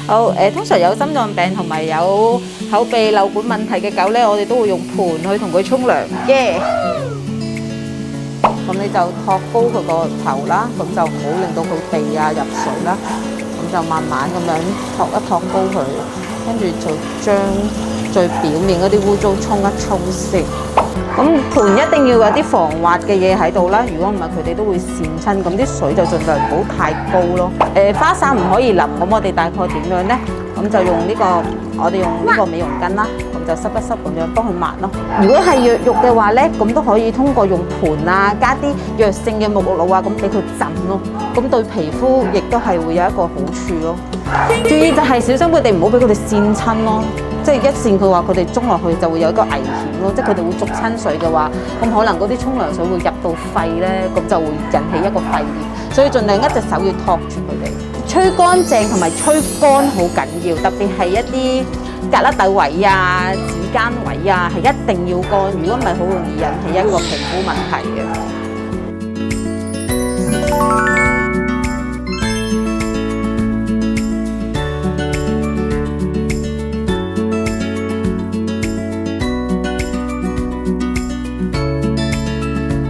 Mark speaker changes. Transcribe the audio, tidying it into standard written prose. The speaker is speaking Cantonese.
Speaker 1: 好通常有心臟病同埋有口鼻漏管問題嘅狗咧，我哋都會用盆去同佢沖涼嘅。咁你就托高佢個頭啦，咁就唔好令到佢鼻啊入水啦。咁就慢慢咁樣托一托高佢，跟住就將最表面嗰啲污糟沖一沖先。咁盆一定要有啲防滑嘅嘢喺度啦，如果唔係佢哋都會跣親，咁啲水就盡量唔好太高咯。花灑唔可以淋，咁我哋大概點樣呢？咁就用我哋用呢個美容巾啦，咁就濕一濕咁樣幫佢抹咯。如果係藥浴嘅話呢，咁都可以通過用盆啊，加啲藥性嘅沐浴露啊，咁俾佢浸咯。咁對皮膚亦都係會有一個好處咯。注意就係小心佢哋唔好俾佢哋跣親咯。即係一跣佢話佢哋沖落去就會有一個危險咯，即係佢哋會逐親水嘅話，咁可能嗰啲沖涼水會入到肺咧，咁就會引起一個肺炎，所以盡量一隻手要托住佢哋，吹乾淨同埋吹乾好緊要，特別係一啲胳肋底位啊、指間位啊，係一定要乾，如果唔係好容易引起一個皮膚問題嘅。